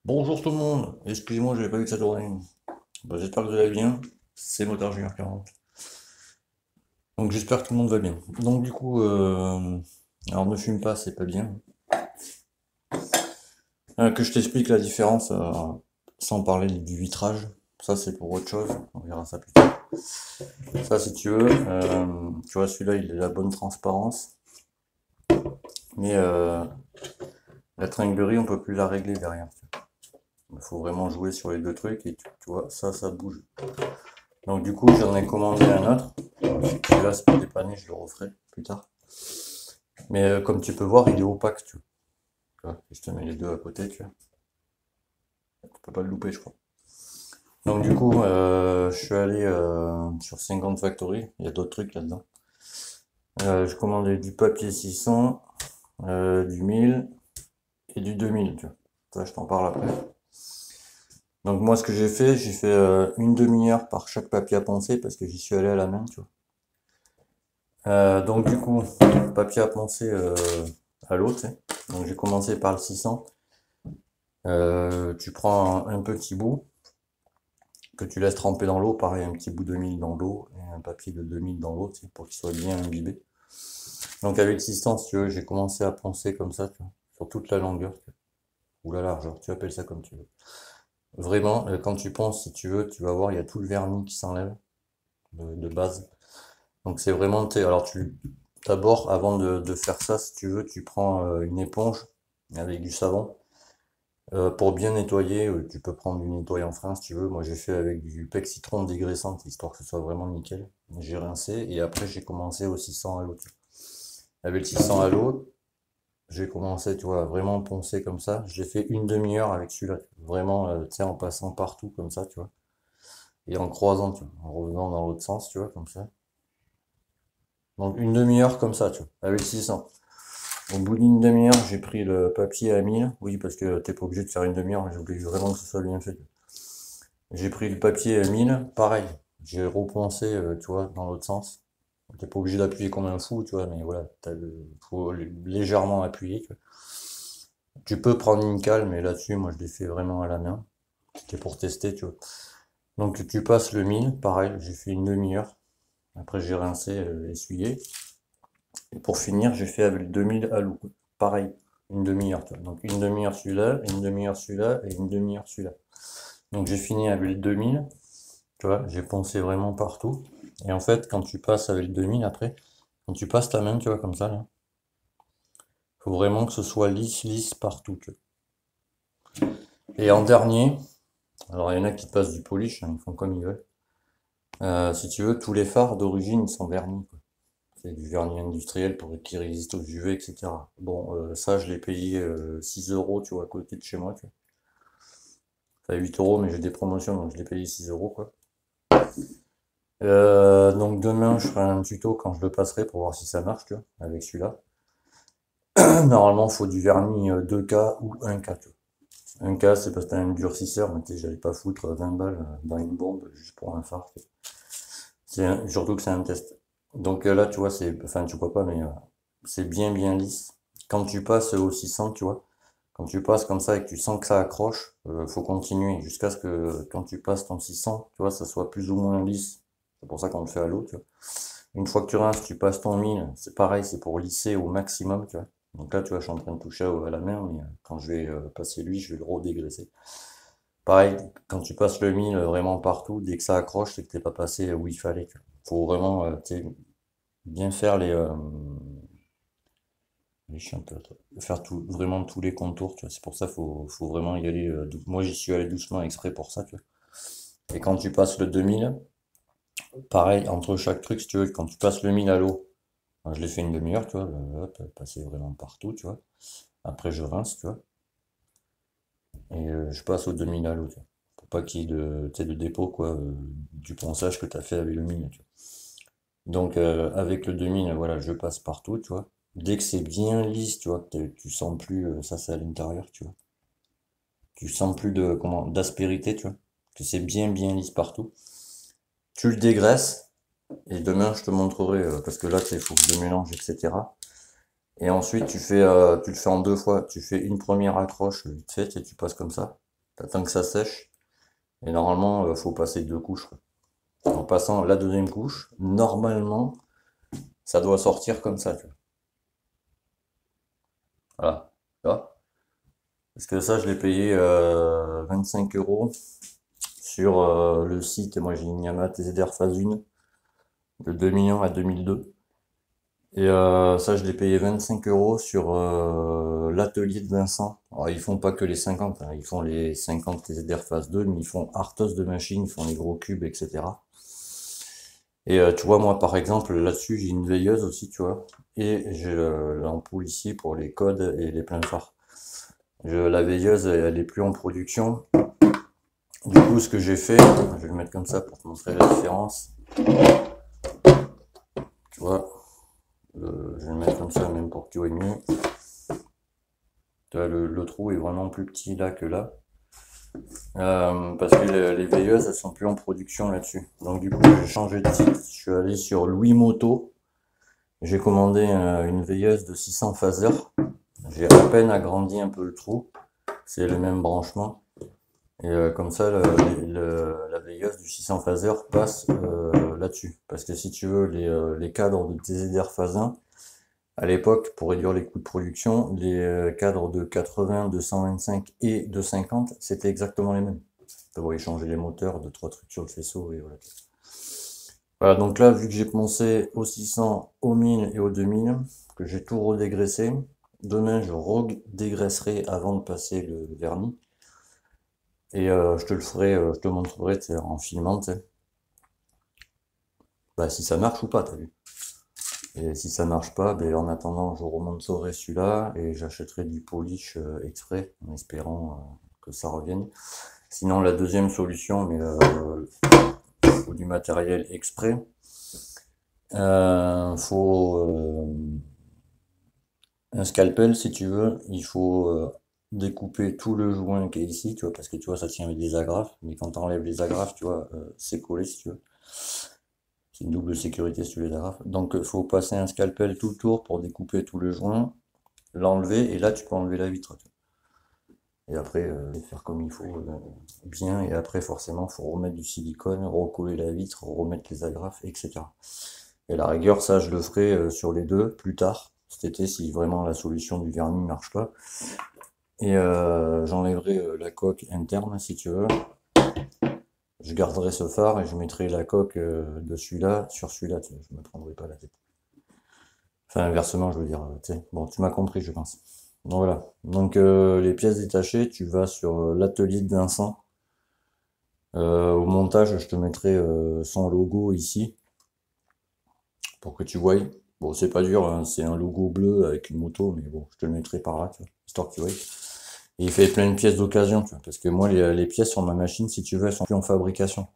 Bonjour tout le monde, excusez-moi, j'avais pas vu que ça tournait. J'espère que vous allez bien, c'est Motard Junior 40. Donc j'espère que tout le monde va bien. Donc du coup, alors ne fume pas, c'est pas bien. Que je t'explique la différence, sans parler du vitrage. Ça c'est pour autre chose, on verra ça plus tard. Ça si tu veux, tu vois celui-là il a la bonne transparence, mais la tringlerie on peut plus la régler derrière. Il faut vraiment jouer sur les deux trucs et tu vois, ça bouge. Donc du coup, j'en ai commandé un autre. Celui-là, c'est pas dépanné, je le referai plus tard. Mais comme tu peux voir, il est opaque, tu vois. Je te mets les deux à côté, tu vois. Tu peux pas le louper, je crois. Donc du coup, je suis allé sur 50 Factory. Il y a d'autres trucs là-dedans. Je commandais du papier 600, du 1000 et du 2000, tu vois. Ça, je t'en parle après. Donc moi, ce que j'ai fait une demi-heure par chaque papier à poncer parce que j'y suis allé à la main, tu vois. Donc du coup, papier à poncer à l'eau, tu sais. Donc j'ai commencé par le 600. Tu prends un petit bout que tu laisses tremper dans l'eau, pareil un petit bout de 1000 dans l'eau et un papier de 2000 dans l'eau, tu sais, pour qu'il soit bien imbibé. Donc avec le 600, si tu veux, j'ai commencé à poncer comme ça, tu vois, sur toute la longueur, tu vois, ou la largeur, tu appelles ça comme tu veux. Vraiment, quand tu ponces, si tu veux, tu vas voir, il y a tout le vernis qui s'enlève de base. Donc c'est vraiment, alors d'abord, avant de faire ça, si tu veux, tu prends une éponge avec du savon. Pour bien nettoyer, tu peux prendre du nettoyant frein si tu veux. Moi j'ai fait avec du Pexitron dégraissant, histoire que ce soit vraiment nickel. J'ai rincé et après j'ai commencé au 600 à l'eau. Avec le 600 à l'eau, j'ai commencé, tu vois, à vraiment poncer comme ça. J'ai fait une demi-heure avec celui-là. Vraiment, tu sais, en passant partout comme ça, tu vois. Et en croisant, tu vois, en revenant dans l'autre sens, tu vois, comme ça. Donc une demi-heure comme ça, tu vois, avec 600. Au bout d'une demi-heure, j'ai pris le papier à 1000. Oui, parce que t'es pas obligé de faire une demi-heure, j'ai voulu vraiment que ce soit bien fait. J'ai pris le papier à 1000, pareil. J'ai reponcé, tu vois, dans l'autre sens. T'es pas obligé d'appuyer comme un fou, tu vois, mais voilà, faut légèrement appuyer, tu vois. Tu peux prendre une cale, mais là-dessus, moi, je l'ai fait vraiment à la main. C'était pour tester, tu vois. Donc, tu passes le 1000, pareil, j'ai fait une demi-heure. Après, j'ai rincé, essuyé. Et pour finir, j'ai fait avec le 2000 à l'eau. Pareil, une demi-heure, tu vois. Donc, une demi-heure celui-là, une demi-heure celui-là, et une demi-heure celui-là. Donc, j'ai fini avec le 2000. Tu vois, j'ai poncé vraiment partout. Et en fait, quand tu passes avec le 2000 après, quand tu passes ta main, tu vois, comme ça, là, faut vraiment que ce soit lisse, lisse partout, tu vois. Et en dernier, alors il y en a qui passent du polish, hein, ils font comme ils veulent. Si tu veux, tous les phares d'origine, ils sont vernis, quoi. C'est du vernis industriel pour qu'ils résistent aux UV, etc. Bon, ça, je l'ai payé 6 euros, tu vois, à côté de chez moi, tu vois. Ça fait 8 euros, mais j'ai des promotions, donc je l'ai payé 6 euros, quoi. Donc demain, je ferai un tuto quand je le passerai pour voir si ça marche, tu vois, avec celui-là. Normalement, il faut du vernis 2K ou 1K, tu vois. 1K, c'est parce que t'as un durcisseur, mais tu sais, j'allais pas foutre 20 balles dans une bombe juste pour un phare. Surtout que c'est un test. Donc là, tu vois, enfin, tu vois pas, mais c'est bien, bien lisse. Quand tu passes au 600, tu vois, quand tu passes comme ça et que tu sens que ça accroche, faut continuer jusqu'à ce que quand tu passes ton 600, tu vois, ça soit plus ou moins lisse. C'est pour ça qu'on le fait à l'eau, tu vois. Une fois que tu rinces, tu passes ton 1000, c'est pareil, c'est pour lisser au maximum, tu vois. Donc là, tu vois, je suis en train de toucher à la main, mais quand je vais passer lui, je vais le redégraisser. Pareil, quand tu passes le 1000 vraiment partout, dès que ça accroche, c'est que t'es pas passé où il fallait, tu vois. Faut vraiment tu sais, bien faire les chiens faire vraiment tous les contours, tu vois. C'est pour ça faut vraiment y aller. Moi, j'y suis allé doucement exprès pour ça, tu vois. Et quand tu passes le 2000, pareil, entre chaque truc, si tu veux, quand tu passes le 1000 à l'eau, enfin, je l'ai fait une demi-heure, tu vois, hop, passer vraiment partout, tu vois. Après, je rince, tu vois, et je passe au 2000 à l'eau, tu vois. Pour pas qu'il y ait tu sais, de dépôt, quoi, du ponçage que tu as fait avec le 1000, tu vois. Donc, avec le 2000, voilà, je passe partout, tu vois. Dès que c'est bien lisse, tu vois, que tu sens plus, ça c'est à l'intérieur, tu vois. Tu sens plus d'aspérité, tu vois. Que c'est bien, bien lisse partout. Tu le dégraisses, et demain, je te montrerai, parce que là, tu sais, il faut que je le mélange, etc. Et ensuite, tu le fais en deux fois. Tu fais une première accroche vite fait et tu passes comme ça. T'attends que ça sèche. Et normalement, faut passer 2 couches, quoi. En passant la deuxième couche, normalement, ça doit sortir comme ça, tu vois. Voilà. Tu vois. Parce que ça, je l'ai payé 25 € sur le site. Et moi, j'ai une Yamaha TZR Phase 1 de 2001 à 2002. Et ça, je l'ai payé 25 € sur l'atelier de Vincent. Alors, ils font pas que les 50, hein, ils font les 50 TZR Phase 2, mais ils font artos de machines, ils font les gros cubes, etc. Et tu vois, moi, par exemple, là-dessus, j'ai une veilleuse aussi, tu vois, et j'ai l'ampoule ici pour les codes et les pleins phares. La veilleuse, elle est plus en production. Du coup, ce que j'ai fait, je vais le mettre comme ça pour te montrer la différence. Tu vois, je vais le mettre comme ça, même pour que tu vois mieux. Tu vois, le trou est vraiment plus petit là que là. Parce que les veilleuses, elles sont plus en production là-dessus. Donc du coup, j'ai changé de site. Je suis allé sur Louis Moto. J'ai commandé une veilleuse de 600 phaseurs. J'ai à peine agrandi un peu le trou. C'est le même branchement. Et comme ça, la veilleuse du 600 phaseur passe là-dessus. Parce que si tu veux, les cadres de TZR Phase 1, à l'époque, pour réduire les coûts de production, les cadres de 80, 225 et 250, c'était exactement les mêmes. Tu vois, changer les moteurs, 2-3 trucs sur le faisceau, et voilà. Voilà, donc là, vu que j'ai pensé au 600, au 1000 et au 2000, que j'ai tout redégraissé, demain, je redégraisserai avant de passer le vernis. Et je te le ferai, je te montrerai en filmant, tu sais. Bah, si ça marche ou pas, t'as vu. Et si ça marche pas, ben, en attendant, je remonterai celui-là et j'achèterai du polish exprès, en espérant que ça revienne. Sinon, la deuxième solution, mais faut du matériel exprès. Faut un scalpel si tu veux. Il faut découper tout le joint qui est ici, tu vois, parce que tu vois, ça tient avec des agrafes. Mais quand tu enlèves les agrafes, tu vois, c'est collé si tu veux. C'est une double sécurité sur les agrafes. Donc, il faut passer un scalpel tout le tour pour découper tout le joint, l'enlever, et là, tu peux enlever la vitre. Et après, faire comme il faut bien. Et après, forcément, faut remettre du silicone, recoller la vitre, remettre les agrafes, etc. Et à la rigueur, ça, je le ferai sur les deux plus tard, cet été, si vraiment la solution du vernis ne marche pas. Et j'enlèverai la coque interne, si tu veux. Je garderai ce phare et je mettrai la coque de celui-là sur celui-là, tu vois, je me prendrai pas la tête. Enfin, inversement, je veux dire, tu sais. Bon, tu m'as compris, je pense. Donc voilà. Donc les pièces détachées, tu vas sur l'atelier de Vincent. Au montage, je te mettrai son logo ici pour que tu voyes. Bon, c'est pas dur, hein, c'est un logo bleu avec une moto, mais bon, je te le mettrai par là, tu vois, histoire que tu voyes. Et il fait plein de pièces d'occasion, tu vois, parce que moi, les pièces sur ma machine, si tu veux, elles sont plus en fabrication.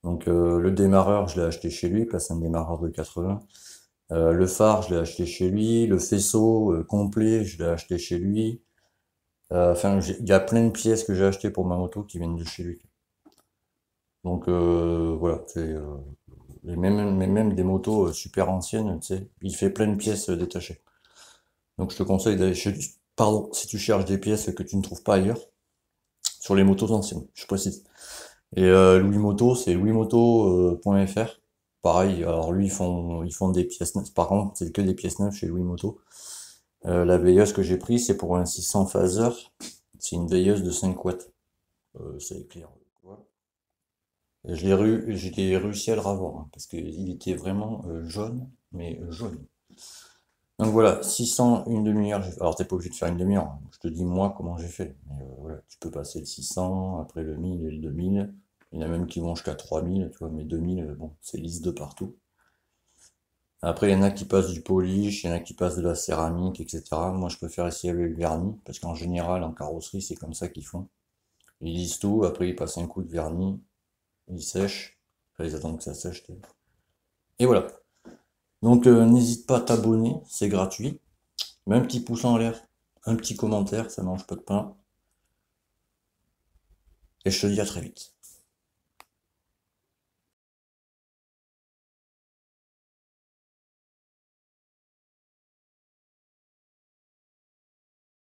Donc le démarreur, je l'ai acheté chez lui, parce que c'est un démarreur de 80. Le phare, je l'ai acheté chez lui. Le faisceau complet, je l'ai acheté chez lui. Enfin, il y a plein de pièces que j'ai achetées pour ma moto qui viennent de chez lui. Donc voilà, c'est même des motos super anciennes, tu sais, il fait plein de pièces détachées. Donc je te conseille d'aller chez lui. Pardon, si tu cherches des pièces que tu ne trouves pas ailleurs, sur les motos anciennes, je précise. Et Louis Moto, c'est louismoto.fr. Pareil, alors lui, ils font des pièces neuves. Par contre, c'est que des pièces neuves chez Louis Moto. La veilleuse que j'ai pris, c'est pour un 600 phaseur. C'est une veilleuse de 5 watts. C'est clair. J'ai réussi à le ravoir, hein, parce qu'il était vraiment jaune, mais jaune. Donc voilà, 600, une demi-heure. Alors t'es pas obligé de faire une demi-heure, hein. Je te dis moi comment j'ai fait. Mais voilà, tu peux passer le 600, après le 1000 et le 2000. Il y en a même qui vont jusqu'à 3000, tu vois, mais 2000, bon, c'est lisse de partout. Après, il y en a qui passent du polish, il y en a qui passent de la céramique, etc. Moi, je préfère essayer avec le vernis, parce qu'en général, en carrosserie, c'est comme ça qu'ils font. Ils lisent tout, après ils passent un coup de vernis, ils sèchent, enfin, ils attendent que ça sèche. Et voilà. Donc, n'hésite pas à t'abonner, c'est gratuit. Mets un petit pouce en l'air, un petit commentaire, ça mange pas de pain. Et je te dis à très vite.